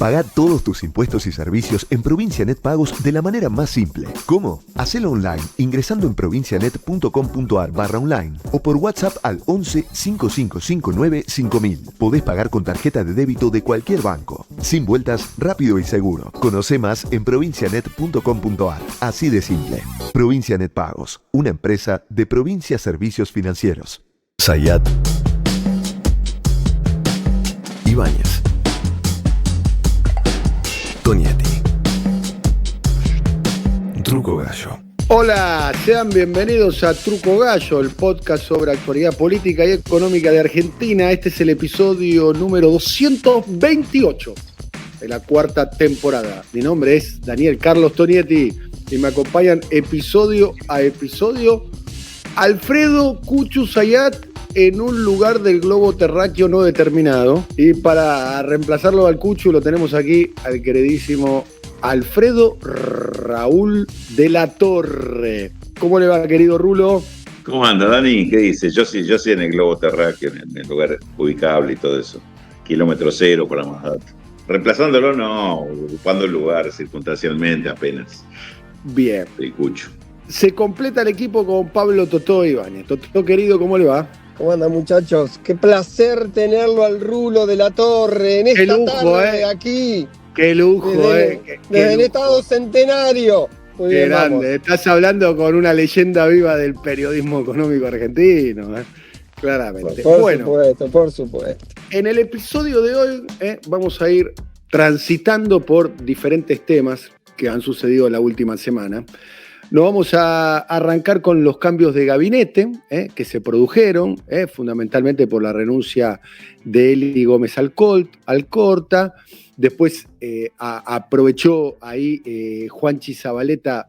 Pagá todos tus impuestos y servicios en Provincia Net Pagos de la manera más simple. ¿Cómo? Hacelo online ingresando en provincianet.com.ar/online o por WhatsApp al 11 5559 5000. Podés pagar con tarjeta de débito de cualquier banco. Sin vueltas, rápido y seguro. Conoce más en provincianet.com.ar. Así de simple. Provincia Net Pagos, una empresa de Provincia Servicios Financieros. Zayat Ibáñez. Tonietti. Truco Gallo. Hola, sean bienvenidos a Truco Gallo, el podcast sobre actualidad política y económica de Argentina. Este es el episodio número 228 de la cuarta temporada. Mi nombre es Daniel Carlos Tonietti y me acompañan episodio a episodio Alfredo Cuchu Zayat en un lugar del globo terráqueo no determinado. Y para reemplazarlo al Cuchu lo tenemos aquí al queridísimo Alfredo Raúl de la Torre. ¿Cómo le va, querido Rulo? ¿Cómo anda, Dani? ¿Qué dice? Yo sí en el globo terráqueo, en el lugar ubicable y todo eso. Kilómetro cero para más datos. Reemplazándolo, no, ocupando el lugar circunstancialmente apenas. Bien. El Cucho. Se completa el equipo con Pablo Totó Ibáñez. Totó, querido, ¿cómo le va? ¿Cómo andan, muchachos? Qué placer tenerlo al Rulo de la Torre en esta tarde aquí. Qué lujo, desde el Estado Centenario. Muy Qué bien, grande. vamos. Estás hablando con una leyenda viva del periodismo económico argentino, claramente. Por supuesto. En el episodio de hoy vamos a ir transitando por diferentes temas que han sucedido la última semana. Nos vamos a arrancar con los cambios de gabinete que se produjeron, fundamentalmente por la renuncia de Eli Gómez Alcorta. Después aprovechó ahí Juanchi Zabaleta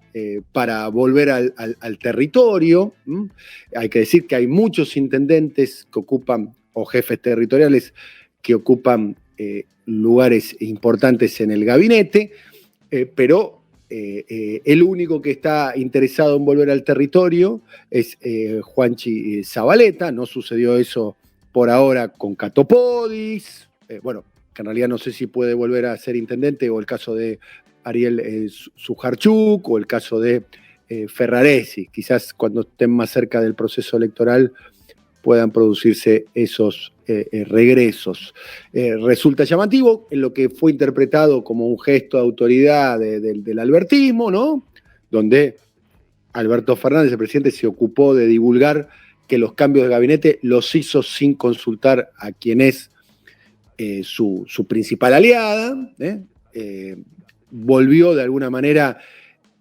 para volver al territorio. Hay que decir que hay muchos intendentes que ocupan, o jefes territoriales, que ocupan lugares importantes en el gabinete, pero el único que está interesado en volver al territorio es Juanchi Zabaleta. No sucedió eso por ahora con Catopodis, que en realidad no sé si puede volver a ser intendente, o el caso de Ariel Sujarchuk, o el caso de Ferraresi. Quizás cuando estén más cerca del proceso electoral puedan producirse esos regresos. Resulta llamativo en lo que fue interpretado como un gesto de autoridad del albertismo, ¿no? Donde Alberto Fernández, el presidente, se ocupó de divulgar que los cambios de gabinete los hizo sin consultar a quien es su principal aliada. Volvió de alguna manera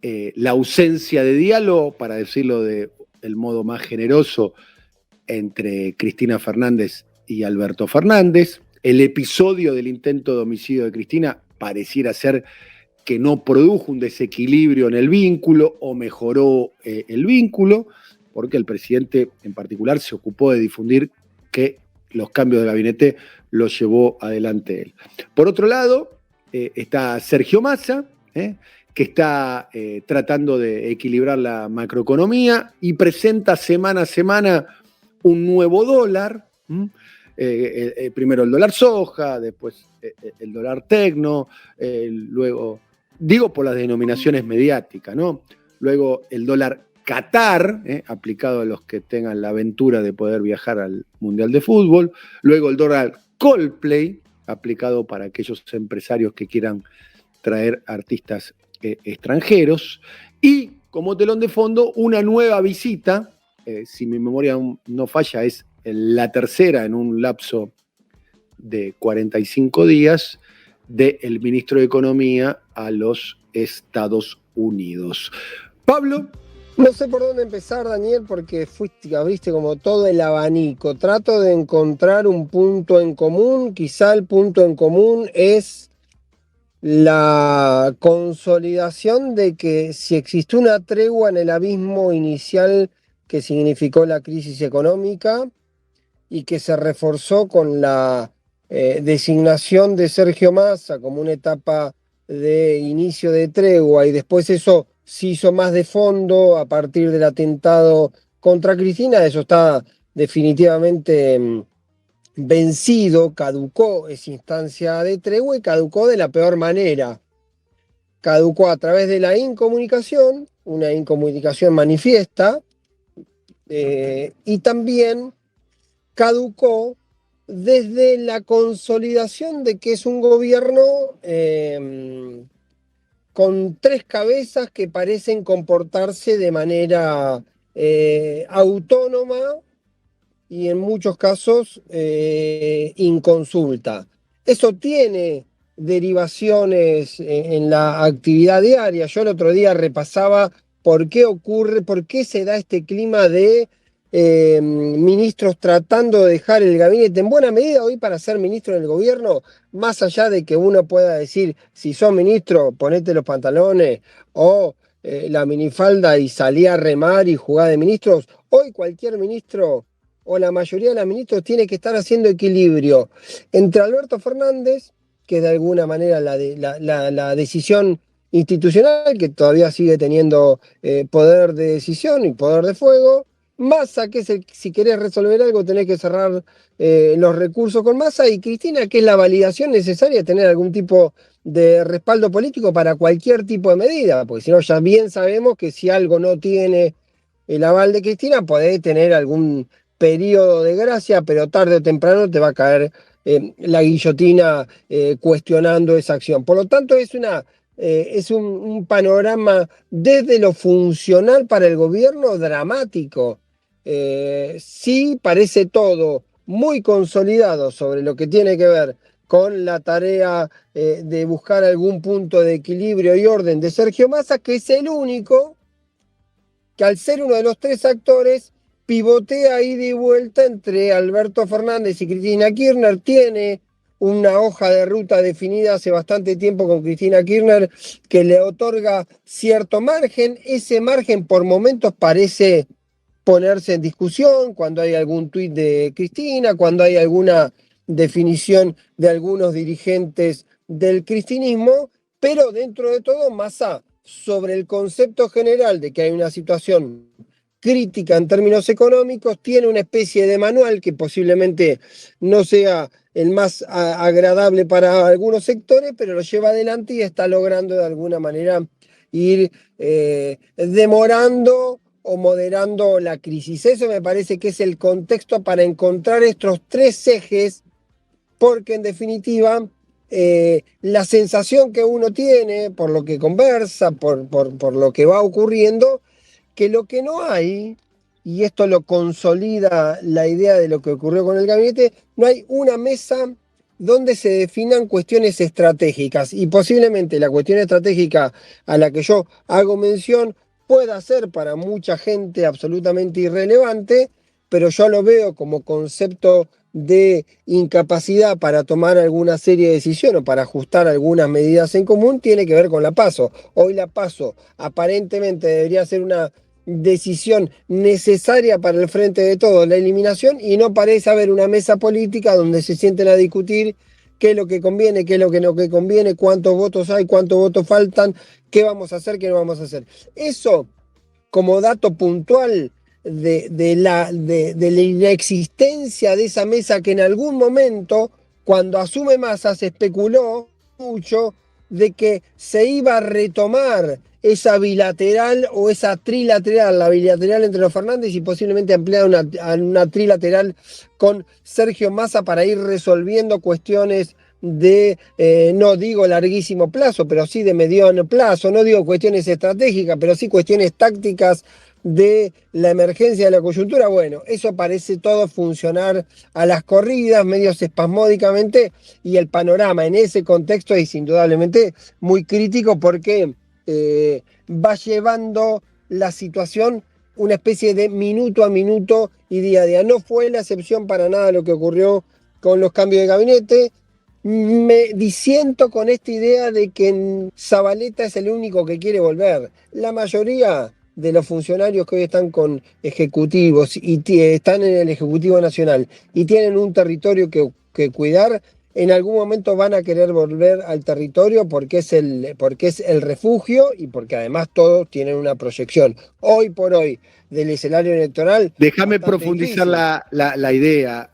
la ausencia de diálogo, para decirlo del modo más generoso, entre Cristina Fernández y Alberto Fernández. El episodio del intento de homicidio de Cristina pareciera ser que no produjo un desequilibrio en el vínculo o mejoró el vínculo, porque el presidente en particular se ocupó de difundir que los cambios de gabinete los llevó adelante él. Por otro lado, está Sergio Massa, que está tratando de equilibrar la macroeconomía y presenta semana a semana un nuevo dólar. Primero el dólar soja, después el dólar tecno, luego, digo por las denominaciones mediáticas, ¿no? Luego el dólar Qatar, aplicado a los que tengan la aventura de poder viajar al Mundial de Fútbol. Luego el dólar Coldplay, aplicado para aquellos empresarios que quieran traer artistas extranjeros. Y como telón de fondo, una nueva visita, si mi memoria no falla, es la tercera en un lapso de 45 días del ministro de Economía a los Estados Unidos. Pablo. No sé por dónde empezar, Daniel, porque abriste como todo el abanico. Trato de encontrar un punto en común. Quizá el punto en común es la consolidación de que si existió una tregua en el abismo inicial que significó la crisis económica y que se reforzó con la designación de Sergio Massa como una etapa de inicio de tregua, y después eso se hizo más de fondo a partir del atentado contra Cristina. Eso está definitivamente vencido, caducó esa instancia de tregua y caducó de la peor manera. Caducó a través de la incomunicación, una incomunicación manifiesta, y también caducó desde la consolidación de que es un gobierno con tres cabezas que parecen comportarse de manera autónoma y en muchos casos inconsulta. Eso tiene derivaciones en la actividad diaria. Yo el otro día repasaba por qué se da este clima de ministros tratando de dejar el gabinete. En buena medida hoy para ser ministro del gobierno, más allá de que uno pueda decir, si sos ministro, ponete los pantalones o la minifalda y salí a remar y jugar de ministros, hoy cualquier ministro o la mayoría de los ministros tiene que estar haciendo equilibrio entre Alberto Fernández, que de alguna manera la decisión institucional, que todavía sigue teniendo poder de decisión y poder de fuego, Massa, que es si querés resolver algo tenés que cerrar los recursos con Massa, y Cristina, que es la validación necesaria de tener algún tipo de respaldo político para cualquier tipo de medida, porque si no ya bien sabemos que si algo no tiene el aval de Cristina, podés tener algún periodo de gracia, pero tarde o temprano te va a caer la guillotina cuestionando esa acción. Por lo tanto, es un panorama desde lo funcional para el gobierno dramático. Sí parece todo muy consolidado sobre lo que tiene que ver con la tarea de buscar algún punto de equilibrio y orden de Sergio Massa, que es el único que al ser uno de los tres actores pivotea ida y vuelta entre Alberto Fernández y Cristina Kirchner. Tiene una hoja de ruta definida hace bastante tiempo con Cristina Kirchner que le otorga cierto margen. Ese margen por momentos parece ponerse en discusión cuando hay algún tuit de Cristina, cuando hay alguna definición de algunos dirigentes del cristinismo, pero dentro de todo, Massa, sobre el concepto general de que hay una situación crítica en términos económicos, tiene una especie de manual que posiblemente no sea el más agradable para algunos sectores, pero lo lleva adelante y está logrando de alguna manera ir demorando o moderando la crisis. Eso me parece que es el contexto para encontrar estos tres ejes, porque en definitiva la sensación que uno tiene por lo que conversa, por lo que va ocurriendo, que lo que no hay, y esto lo consolida la idea de lo que ocurrió con el gabinete, no hay una mesa donde se definan cuestiones estratégicas, y posiblemente la cuestión estratégica a la que yo hago mención pueda ser para mucha gente absolutamente irrelevante, pero yo lo veo como concepto de incapacidad para tomar alguna serie de decisiones o para ajustar algunas medidas en común, tiene que ver con la PASO. Hoy la PASO aparentemente debería ser una decisión necesaria para el frente de todos, la eliminación, y no parece haber una mesa política donde se sienten a discutir qué es lo que conviene, qué es lo que no conviene, cuántos votos hay, cuántos votos faltan, qué vamos a hacer, qué no vamos a hacer. Eso, como dato puntual de la inexistencia de esa mesa, que en algún momento, cuando asume Massa, se especuló mucho de que se iba a retomar esa bilateral o esa trilateral, la bilateral entre los Fernández y posiblemente ampliar una trilateral con Sergio Massa para ir resolviendo cuestiones de, no digo larguísimo plazo, pero sí de mediano plazo, no digo cuestiones estratégicas, pero sí cuestiones tácticas de la emergencia de la coyuntura. Bueno, eso parece todo funcionar a las corridas, medios espasmódicamente, y el panorama en ese contexto es indudablemente muy crítico porque va llevando la situación una especie de minuto a minuto y día a día. No fue la excepción para nada lo que ocurrió con los cambios de gabinete. Me disiento con esta idea de que Zabaleta es el único que quiere volver. La mayoría de los funcionarios que hoy están con ejecutivos y están en el Ejecutivo Nacional y tienen un territorio que cuidar, en algún momento van a querer volver al territorio porque es el refugio y porque además todos tienen una proyección hoy por hoy del escenario electoral. Déjame bastante profundizar difícil. la idea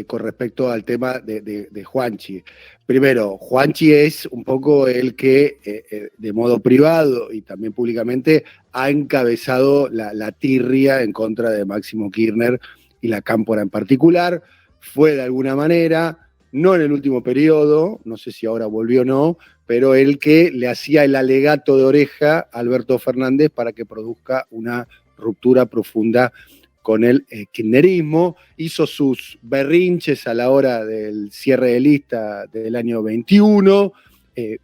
con respecto al tema de Juanchi. Primero, Juanchi es un poco el que de modo privado y también públicamente ha encabezado la tirria en contra de Máximo Kirchner y la Cámpora en particular. Fue de alguna manera, no en el último periodo, no sé si ahora volvió o no, pero el que le hacía el alegato de oreja a Alberto Fernández para que produzca una ruptura profunda con el kirchnerismo, hizo sus berrinches a la hora del cierre de lista del año 21,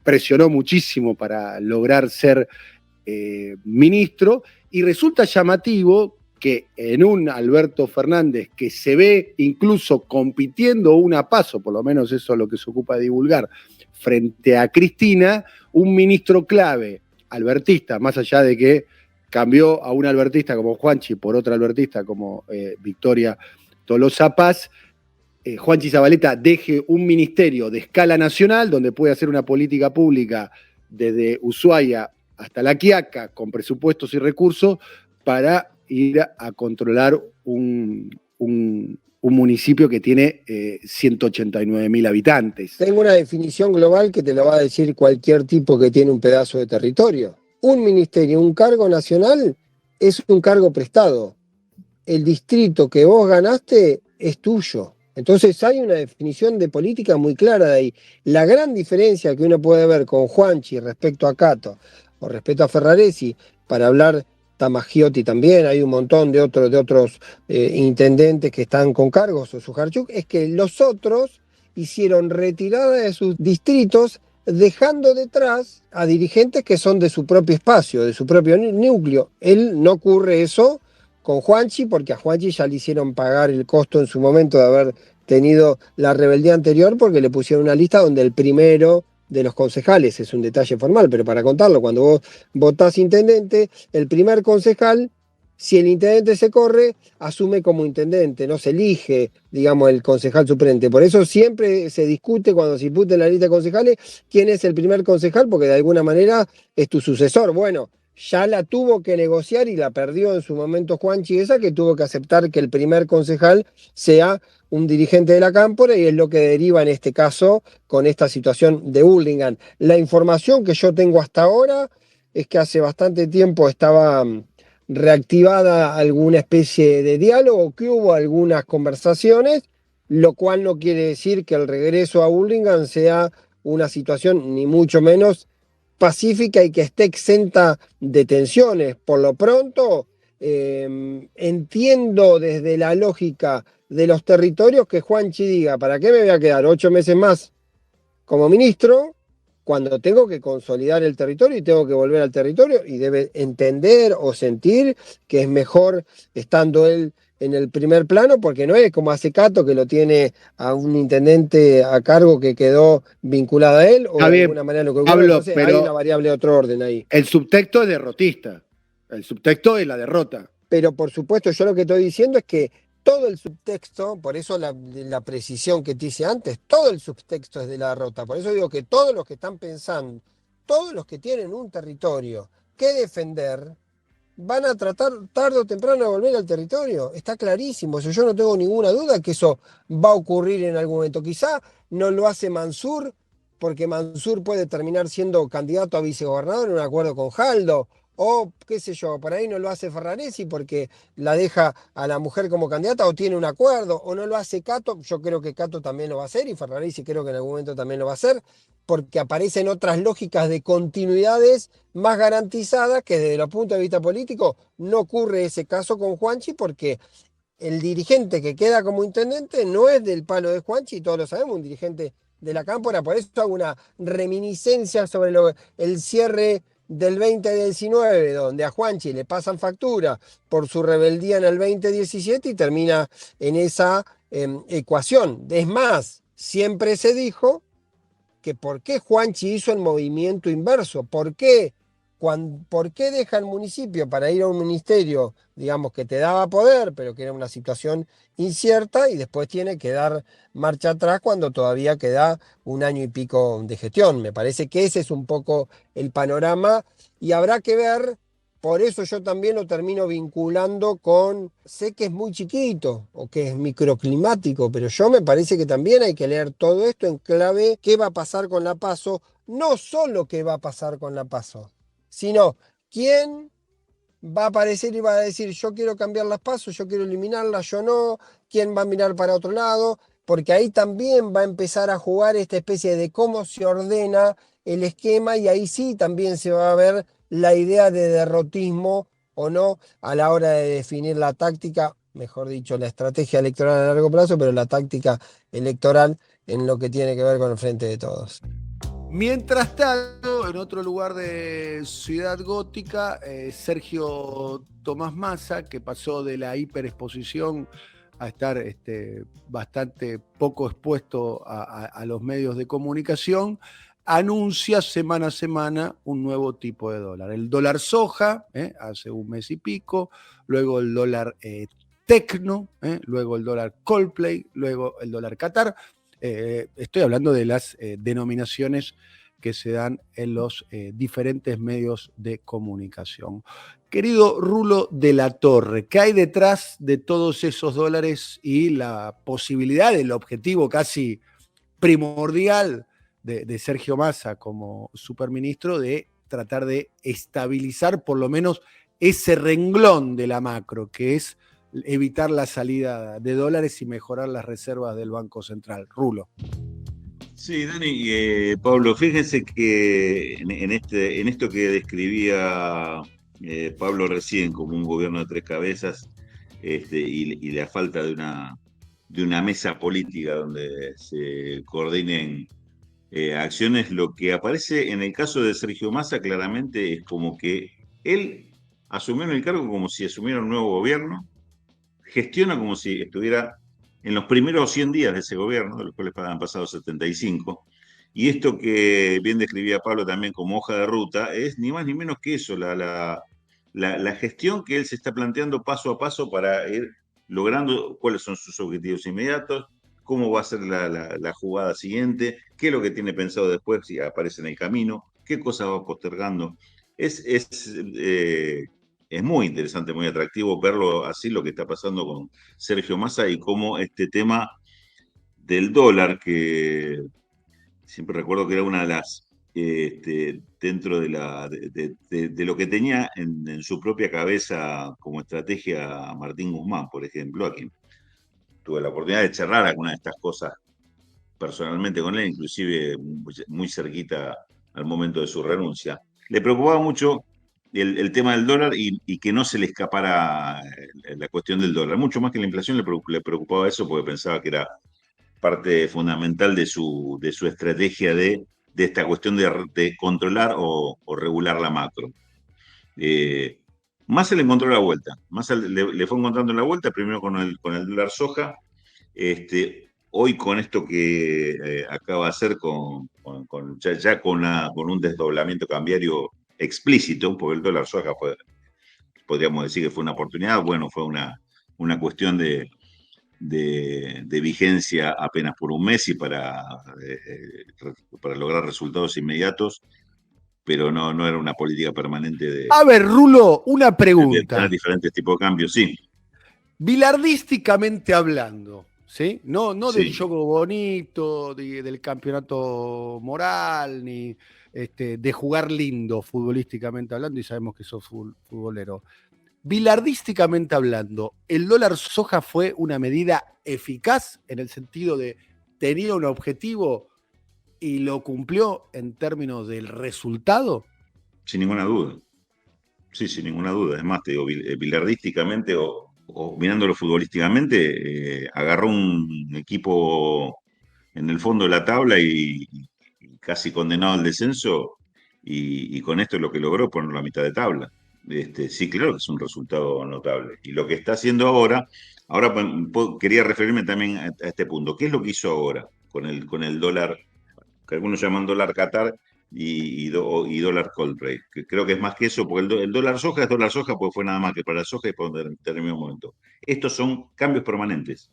presionó muchísimo para lograr ser ministro, y resulta llamativo que en un Alberto Fernández que se ve incluso compitiendo una paso, por lo menos eso es lo que se ocupa de divulgar, frente a Cristina, un ministro clave, albertista, más allá de que cambió a un albertista como Juanchi por otra albertista como Victoria Tolosa Paz, Juanchi Zabaleta deje un ministerio de escala nacional donde puede hacer una política pública desde Ushuaia hasta La Quiaca con presupuestos y recursos para ir a controlar un municipio que tiene 189.000 habitantes. Tengo una definición global que te lo va a decir cualquier tipo que tiene un pedazo de territorio. Un ministerio, un cargo nacional, es un cargo prestado. El distrito que vos ganaste es tuyo. Entonces hay una definición de política muy clara de ahí. La gran diferencia que uno puede ver con Juanchi respecto a Cato o respecto a Ferraresi, para hablar Tamagiotti también, hay un montón de otros intendentes que están con cargos, o Sujarchuk, es que los otros hicieron retirada de sus distritos dejando detrás a dirigentes que son de su propio espacio, de su propio núcleo. Él no ocurre eso con Juanchi, porque a Juanchi ya le hicieron pagar el costo en su momento de haber tenido la rebeldía anterior, porque le pusieron una lista donde el primero de los concejales, es un detalle formal, pero para contarlo, cuando vos votás intendente, el primer concejal, si el intendente se corre, asume como intendente, no se elige, digamos, el concejal suplente. Por eso siempre se discute cuando se discute la lista de concejales quién es el primer concejal, porque de alguna manera es tu sucesor. Bueno, ya la tuvo que negociar y la perdió en su momento Juanchi esa, que tuvo que aceptar que el primer concejal sea un dirigente de la Cámpora, y es lo que deriva en este caso con esta situación de Burlingame. La información que yo tengo hasta ahora es que hace bastante tiempo estaba reactivada alguna especie de diálogo, que hubo algunas conversaciones, lo cual no quiere decir que el regreso a Burlingame sea una situación ni mucho menos pacífica y que esté exenta de tensiones. Por lo pronto, entiendo desde la lógica de los territorios que Juanchi diga, ¿para qué me voy a quedar 8 meses más como ministro cuando tengo que consolidar el territorio y tengo que volver al territorio? Y debe entender o sentir que es mejor estando él en el primer plano, porque no es como hace Cato, que lo tiene a un intendente a cargo que quedó vinculado a él, o Está de bien, alguna manera lo que ocurre. Pablo, Entonces hay pero una variable de otro orden ahí. el subtexto es derrotista. El subtexto es la derrota. Pero por supuesto, yo lo que estoy diciendo es que todo el subtexto, por eso la precisión que te hice antes, todo el subtexto es de la derrota. Por eso digo que todos los que están pensando, todos los que tienen un territorio que defender, van a tratar tarde o temprano de volver al territorio. Está clarísimo. Yo no tengo ninguna duda que eso va a ocurrir en algún momento. Quizá no lo hace Mansur, porque Mansur puede terminar siendo candidato a vicegobernador en un acuerdo con Jaldo, o qué sé yo, por ahí no lo hace Ferraresi porque la deja a la mujer como candidata, o tiene un acuerdo, o no lo hace Cato. Yo creo que Cato también lo va a hacer, y Ferraresi creo que en algún momento también lo va a hacer, porque aparecen otras lógicas de continuidades más garantizadas, que desde el punto de vista político no ocurre ese caso con Juanchi, porque el dirigente que queda como intendente no es del palo de Juanchi, todos lo sabemos, un dirigente de la Cámpora. Por eso hago una reminiscencia sobre el cierre del 2019, donde a Juanchi le pasan factura por su rebeldía en el 2017 y termina en esa ecuación. Es más, siempre se dijo que por qué Juanchi hizo el movimiento inverso, por qué ¿por qué deja el municipio para ir a un ministerio, digamos, que te daba poder, pero que era una situación incierta, y después tiene que dar marcha atrás cuando todavía queda un año y pico de gestión? Me parece que ese es un poco el panorama y habrá que ver. Por eso yo también lo termino vinculando con, sé que es muy chiquito o que es microclimático, pero yo me parece que también hay que leer todo esto en clave qué va a pasar con la PASO, no solo qué va a pasar con la PASO, sino quién va a aparecer y va a decir yo quiero cambiar las PASO, yo quiero eliminarlas, yo no, quién va a mirar para otro lado, porque ahí también va a empezar a jugar esta especie de cómo se ordena el esquema, y ahí sí también se va a ver la idea de derrotismo o no a la hora de definir la táctica, mejor dicho, la estrategia electoral a largo plazo, pero la táctica electoral en lo que tiene que ver con el Frente de Todos. Mientras tanto, en otro lugar de Ciudad Gótica, Sergio Tomás Massa, que pasó de la hiperexposición a estar bastante poco expuesto a los medios de comunicación, anuncia semana a semana un nuevo tipo de dólar. El dólar soja, hace un mes y pico, luego el dólar Tecno, luego el dólar Coldplay, luego el dólar Qatar. Estoy hablando de las denominaciones que se dan en los diferentes medios de comunicación. Querido Rulo de la Torre, ¿qué hay detrás de todos esos dólares y la posibilidad, el objetivo casi primordial de Sergio Massa como superministro de tratar de estabilizar por lo menos ese renglón de la macro, que es evitar la salida de dólares y mejorar las reservas del Banco Central? Rulo. Sí, Dani, Pablo, fíjense que en esto que describía Pablo recién como un gobierno de tres cabezas, y la falta de una mesa política donde se coordinen acciones, lo que aparece en el caso de Sergio Massa claramente es como que él asumió en el cargo como si asumiera un nuevo gobierno, gestiona como si estuviera en los primeros 100 días de ese gobierno, de los cuales han pasado 75, y esto que bien describía Pablo también como hoja de ruta, es ni más ni menos que eso, la gestión que él se está planteando paso a paso para ir logrando cuáles son sus objetivos inmediatos, cómo va a ser la jugada siguiente, qué es lo que tiene pensado después si aparece en el camino, qué cosas va postergando. Es muy interesante, muy atractivo verlo así, lo que está pasando con Sergio Massa y cómo este tema del dólar, que siempre recuerdo que era una de las, dentro de lo que tenía en su propia cabeza como estrategia Martín Guzmán, por ejemplo, a quien tuve la oportunidad de charlar alguna de estas cosas personalmente con él, inclusive muy cerquita al momento de su renuncia. Le preocupaba mucho el tema del dólar y que no se le escapara la cuestión del dólar. Mucho más que la inflación le preocupaba eso porque pensaba que era parte fundamental de su estrategia de esta cuestión de controlar o regular la macro. Massa le encontró la vuelta. Massa le fue encontrando la vuelta, primero con el dólar soja. Hoy con esto que acaba de hacer ya con un desdoblamiento cambiario explícito, porque el dólar soja podríamos decir que fue una oportunidad, bueno, fue una cuestión de vigencia apenas por un mes y para lograr resultados inmediatos, pero no era una política permanente A ver, Rulo, una de pregunta. tener diferentes tipos de cambios, sí. Bilardísticamente hablando, ¿sí? No del Sí. juego bonito, del campeonato moral, ni de jugar lindo futbolísticamente hablando, y sabemos que sos futbolero. Bilardísticamente hablando, ¿el dólar soja fue una medida eficaz en el sentido de tenía un objetivo y lo cumplió en términos del resultado? Sin ninguna duda. Sí, sin ninguna duda. Es más, te digo, bilardísticamente o mirándolo futbolísticamente, agarró un equipo en el fondo de la tabla y casi condenado al descenso, y con esto lo que logró ponerlo a mitad de tabla. Sí, claro que es un resultado notable. Y lo que está haciendo ahora quería referirme también a este punto. ¿Qué es lo que hizo ahora con el dólar, que algunos llaman dólar Qatar? y dólar call rate, que creo que es más que eso, porque el dólar soja es dólar soja, porque fue nada más que para la soja y por un determinado momento. Estos son cambios permanentes.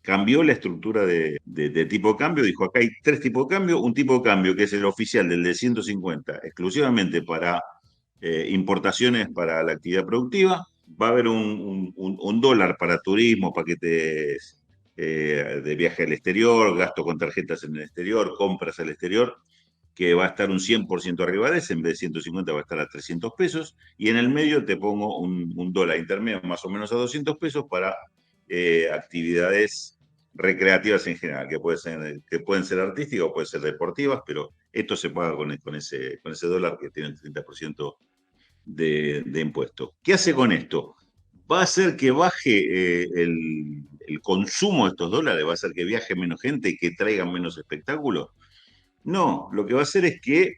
Cambió la estructura de tipo de cambio, dijo acá hay tres tipos de cambio, un tipo de cambio que es el oficial del de 150, exclusivamente para importaciones para la actividad productiva, va a haber un dólar para turismo, paquetes de viaje al exterior, gasto con tarjetas en el exterior, compras al exterior, que va a estar un 100% arriba de ese, en vez de 150 va a estar a 300 pesos, y en el medio te pongo un dólar intermedio más o menos a 200 pesos para actividades recreativas en general, que pueden ser artísticas o pueden ser deportivas, pero esto se paga con ese dólar que tiene el 30% de impuesto. ¿Qué hace con esto? Va a hacer que baje el consumo de estos dólares, va a hacer que viaje menos gente y que traigan menos espectáculos. No, lo que va a hacer es que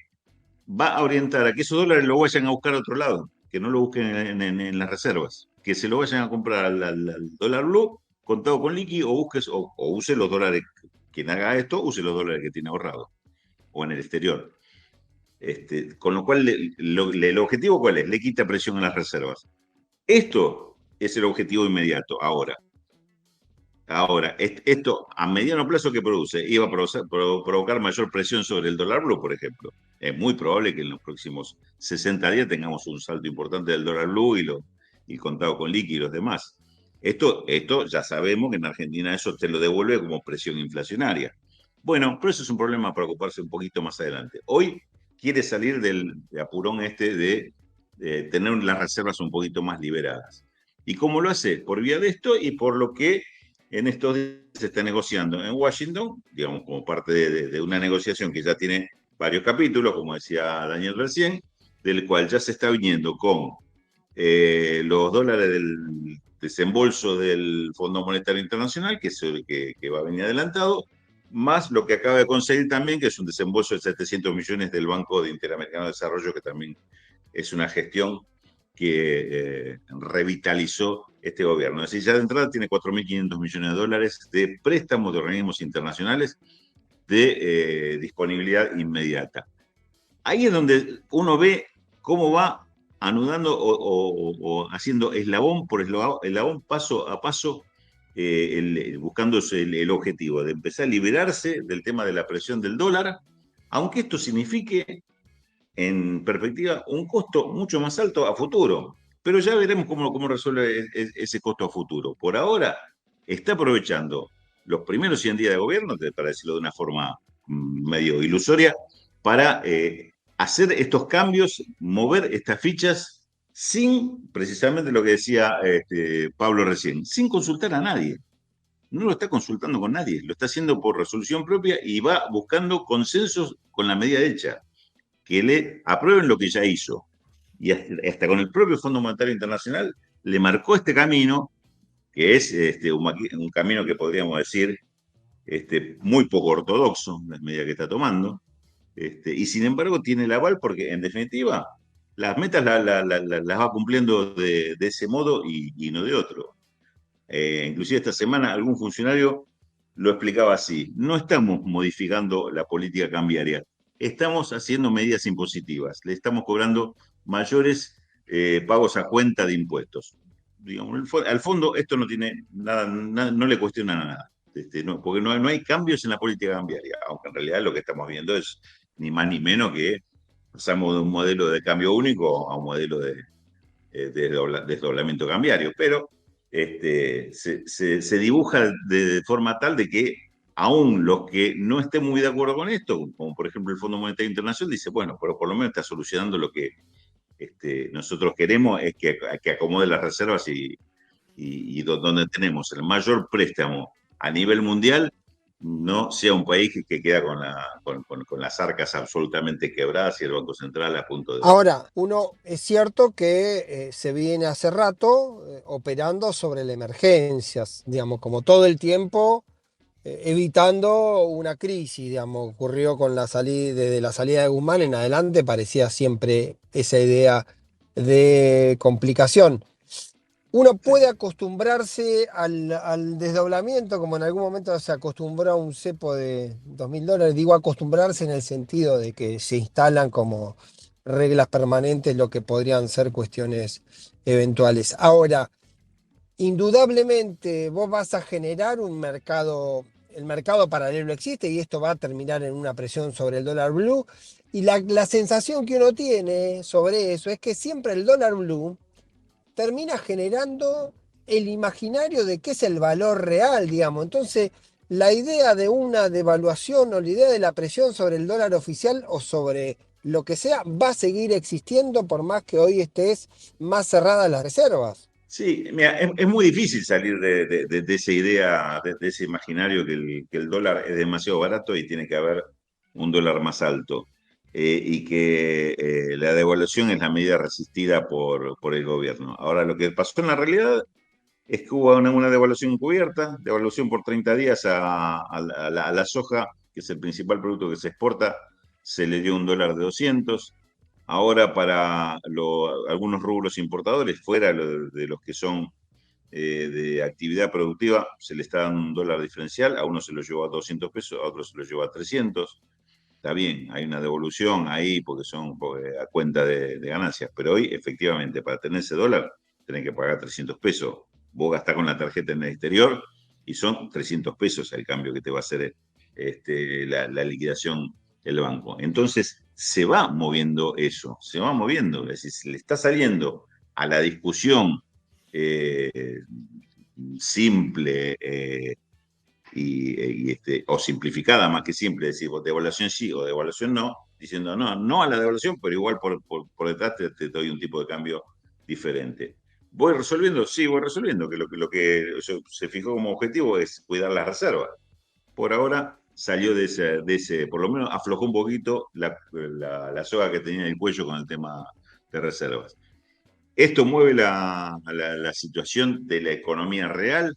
va a orientar a que esos dólares lo vayan a buscar a otro lado, que no lo busquen en las reservas, que se lo vayan a comprar al dólar blue contado con liqui o busques o use los dólares, quien haga esto, use los dólares que tiene ahorrado o en el exterior. Con lo cual, el objetivo ¿cuál es? Le quita presión a las reservas. Esto es el objetivo inmediato, ahora. Ahora, esto a mediano plazo que produce, iba a provocar mayor presión sobre el dólar blue, por ejemplo. Es muy probable que en los próximos 60 días tengamos un salto importante del dólar blue y contado con liqui y los demás. Esto ya sabemos que en Argentina eso te lo devuelve como presión inflacionaria. Bueno, pero eso es un problema para ocuparse un poquito más adelante. Hoy quiere salir del apurón de tener las reservas un poquito más liberadas. ¿Y cómo lo hace? Por vía de esto y por lo que en estos días se está negociando en Washington, digamos, como parte de una negociación que ya tiene varios capítulos, como decía Daniel recién, del cual ya se está viniendo con los dólares del desembolso del Fondo Monetario Internacional, que va a venir adelantado, más lo que acaba de conseguir también, que es un desembolso de 700 millones del Banco Interamericano de Desarrollo, que también es una gestión que revitalizó este gobierno. Es decir, ya de entrada tiene 4.500 millones de dólares de préstamos de organismos internacionales de disponibilidad inmediata. Ahí es donde uno ve cómo va anudando o haciendo eslabón por eslabón, paso a paso, buscando el objetivo de empezar a liberarse del tema de la presión del dólar, aunque esto signifique en perspectiva un costo mucho más alto a futuro. Pero ya veremos cómo resuelve ese costo a futuro. Por ahora está aprovechando los primeros 100 días de gobierno, para decirlo de una forma medio ilusoria, para hacer estos cambios, mover estas fichas sin precisamente lo que decía Pablo recién, sin consultar a nadie. No lo está consultando con nadie, lo está haciendo por resolución propia y va buscando consensos con la medida hecha, que le aprueben lo que ya hizo. Y hasta con el propio Fondo Monetario Internacional le marcó este camino, que es un camino que podríamos decir muy poco ortodoxo, la medida que está tomando, y sin embargo tiene el aval porque en definitiva las metas las va cumpliendo de ese modo y no de otro. Inclusive esta semana algún funcionario lo explicaba así: no estamos modificando la política cambiaria, estamos haciendo medidas impositivas, le estamos cobrando mayores pagos a cuenta de impuestos. Digamos, al fondo esto no tiene nada, no le cuestiona nada, porque no hay cambios en la política cambiaria, aunque en realidad lo que estamos viendo es ni más ni menos que pasamos de un modelo de cambio único a un modelo de desdoblamiento cambiario, pero se dibuja de forma tal de que aún los que no estén muy de acuerdo con esto, como por ejemplo el Fondo Monetario Internacional, dice, bueno, pero por lo menos está solucionando lo que nosotros queremos, es que acomode las reservas y donde tenemos el mayor préstamo a nivel mundial, no sea un país que queda con las arcas absolutamente quebradas y el Banco Central a punto de... Ahora, es cierto que se viene hace rato operando sobre las emergencias, digamos, como todo el tiempo, evitando una crisis, digamos, ocurrió con desde la salida de Guzmán en adelante, parecía siempre esa idea de complicación. Uno puede acostumbrarse al desdoblamiento, como en algún momento se acostumbró a un cepo de $2.000. Digo acostumbrarse en el sentido de que se instalan como reglas permanentes lo que podrían ser cuestiones eventuales. Ahora, indudablemente vos vas a generar un mercado, el mercado paralelo existe y esto va a terminar en una presión sobre el dólar blue. Y la sensación que uno tiene sobre eso es que siempre el dólar blue termina generando el imaginario de qué es el valor real, digamos. Entonces, la idea de una devaluación o la idea de la presión sobre el dólar oficial o sobre lo que sea va a seguir existiendo por más que hoy estés más cerradas las reservas. Sí, mira, es muy difícil salir de esa idea, de ese imaginario que el dólar es demasiado barato y tiene que haber un dólar más alto. Y que la devaluación es la medida resistida por el gobierno. Ahora, lo que pasó en la realidad es que hubo una devaluación encubierta, devaluación por 30 días a la soja, que es el principal producto que se exporta, se le dio un dólar de 200. Ahora para algunos rubros importadores, fuera de los que son de actividad productiva, se le está dando un dólar diferencial, a uno se lo llevó a 200 pesos, a otro se lo llevó a 300. Está bien, hay una devolución ahí porque son a cuenta de ganancias, pero hoy efectivamente para tener ese dólar tenés que pagar 300 pesos. Vos gastás con la tarjeta en el exterior y son 300 pesos el cambio que te va a hacer la liquidación del banco. Entonces se va moviendo eso, se va moviendo, es decir, se le está saliendo a la discusión simple o simplificada más que simple, decir devaluación sí o devaluación no, diciendo no a la devaluación, pero igual por detrás te doy un tipo de cambio diferente. ¿Voy resolviendo? Sí, voy resolviendo, que lo que se fijó como objetivo es cuidar las reservas. Por ahora salió de ese, por lo menos aflojó un poquito la soga que tenía en el cuello con el tema de reservas. Esto mueve la situación de la economía real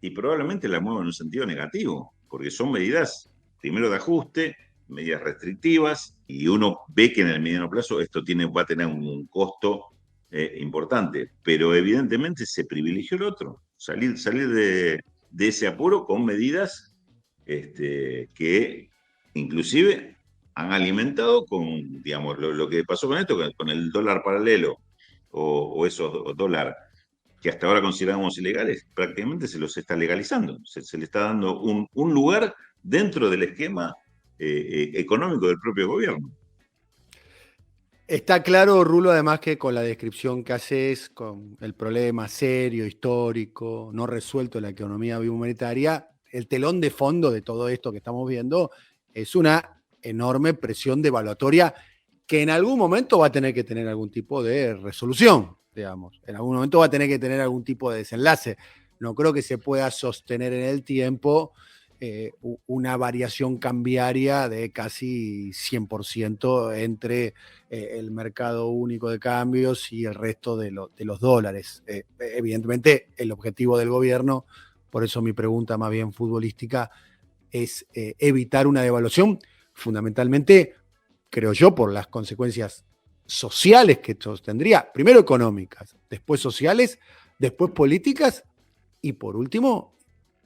y probablemente la mueva en un sentido negativo, porque son medidas, primero de ajuste, medidas restrictivas, y uno ve que en el mediano plazo esto va a tener un costo importante, pero evidentemente se privilegió el otro, salir de ese apuro con medidas que inclusive han alimentado con, digamos, lo que pasó con esto, con el dólar paralelo o esos dólares que hasta ahora consideramos ilegales, prácticamente se los está legalizando, se le está dando un lugar dentro del esquema económico del propio gobierno. Está claro, Rulo, además que con la descripción que haces, con el problema serio, histórico, no resuelto de la economía biomonetaria, el telón de fondo de todo esto que estamos viendo es una enorme presión devaluatoria que en algún momento va a tener que tener algún tipo de resolución, digamos. En algún momento va a tener que tener algún tipo de desenlace. No creo que se pueda sostener en el tiempo una variación cambiaria de casi 100% entre el mercado único de cambios y el resto de los dólares. Evidentemente, el objetivo del gobierno, por eso mi pregunta más bien futbolística, es evitar una devaluación, fundamentalmente, creo yo, por las consecuencias sociales que esto tendría, primero económicas, después sociales, después políticas y por último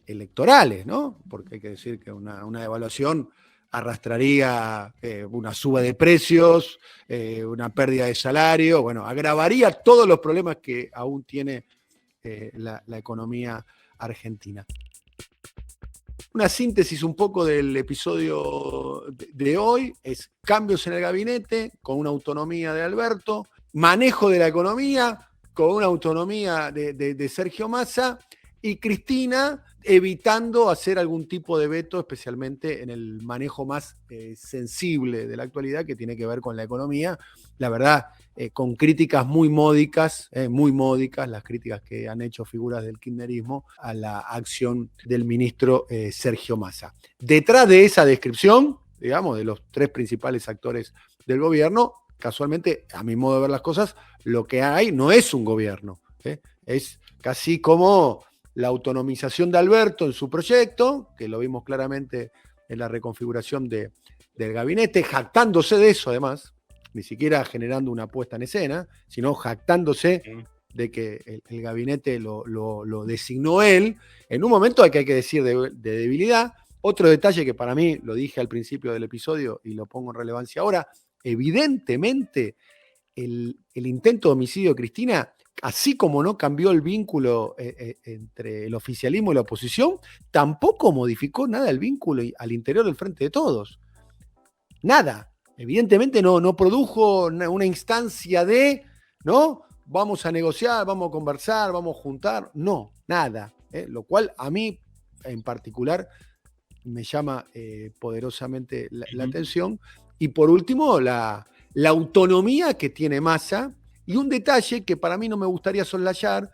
electorales, ¿no? Porque hay que decir que una devaluación arrastraría una suba de precios, una pérdida de salario, bueno, agravaría todos los problemas que aún tiene la economía argentina. Una síntesis un poco del episodio de hoy es cambios en el gabinete con una autonomía de Alberto, manejo de la economía con una autonomía de Sergio Massa y Cristina evitando hacer algún tipo de veto, especialmente en el manejo más sensible de la actualidad que tiene que ver con la economía. La verdad, con críticas muy módicas, las críticas que han hecho figuras del kirchnerismo a la acción del ministro Sergio Massa. Detrás de esa descripción, digamos, de los tres principales actores del gobierno, casualmente, a mi modo de ver las cosas, lo que hay no es un gobierno, es casi como la autonomización de Alberto en su proyecto, que lo vimos claramente en la reconfiguración del gabinete, jactándose de eso además, ni siquiera generando una puesta en escena, sino jactándose de que el gabinete lo designó él, en un momento que hay que decir de debilidad. Otro detalle que para mí, lo dije al principio del episodio y lo pongo en relevancia ahora, evidentemente el intento de homicidio de Cristina, así como no cambió el vínculo entre el oficialismo y la oposición, tampoco modificó nada el vínculo al interior del Frente de Todos. Nada. Evidentemente no produjo una instancia de, ¿no? Vamos a negociar, vamos a conversar, vamos a juntar. No, nada. Lo cual a mí en particular me llama poderosamente la atención. Y por último, la autonomía que tiene Massa, y un detalle que para mí no me gustaría soslayar,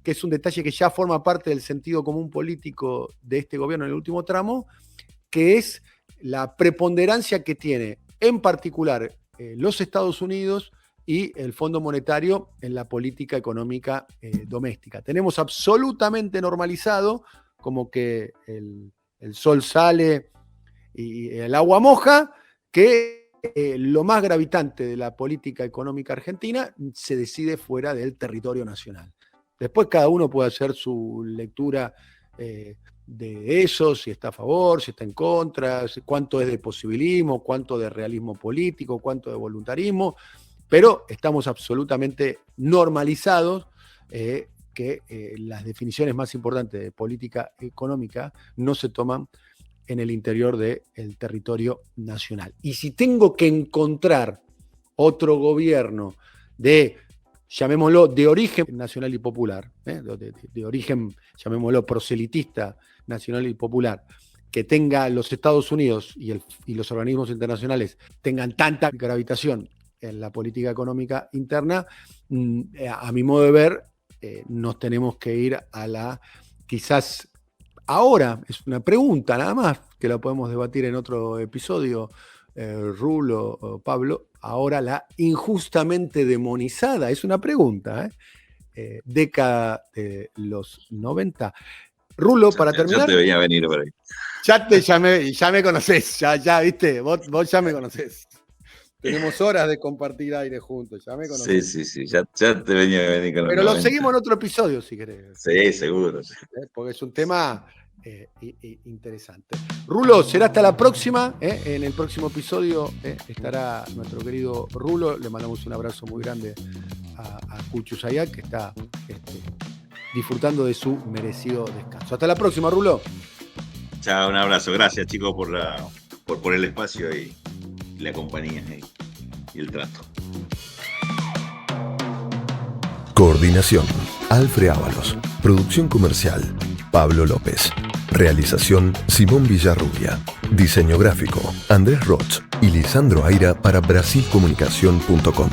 que es un detalle que ya forma parte del sentido común político de este gobierno en el último tramo, que es la preponderancia que tiene en particular los Estados Unidos y el Fondo Monetario en la política económica doméstica. Tenemos absolutamente normalizado como que el sol sale y el agua moja, que lo más gravitante de la política económica argentina se decide fuera del territorio nacional. Después cada uno puede hacer su lectura de eso, si está a favor, si está en contra, cuánto es de posibilismo, cuánto de realismo político, cuánto de voluntarismo, pero estamos absolutamente normalizados que las definiciones más importantes de política económica no se toman en el interior del territorio nacional. Y si tengo que encontrar otro gobierno llamémoslo, de origen nacional y popular, de origen, llamémoslo, proselitista, nacional y popular, que tenga los Estados Unidos y los organismos internacionales tengan tanta gravitación en la política económica interna, a mi modo de ver, nos tenemos que ir a quizás ahora, es una pregunta nada más, que la podemos debatir en otro episodio, Rulo, Pablo, ahora la injustamente demonizada, es una pregunta, década de los 90. Rulo, para terminar. Ya te venía a venir por ahí. Ya me conocés, ya viste, vos ya me conocés. Tenemos horas de compartir aire juntos, ya me conocés. Sí, ya te venía a venir con Pero lo seguimos en otro episodio, si querés. Sí, seguro. Porque es un tema interesante. Rulo, será hasta la próxima. En el próximo episodio estará nuestro querido Rulo. Le mandamos un abrazo muy grande a Cuchu Sayak, que está disfrutando de su merecido descanso. Hasta la próxima, Rulo. Chao, un abrazo. Gracias, chicos, por el espacio y la compañía y el trato. Coordinación: Alfred Ábalos. Producción comercial: Pablo López. Realización: Simón Villarrubia. Diseño gráfico: Andrés Roch y Lisandro Aira para Brasilcomunicación.com.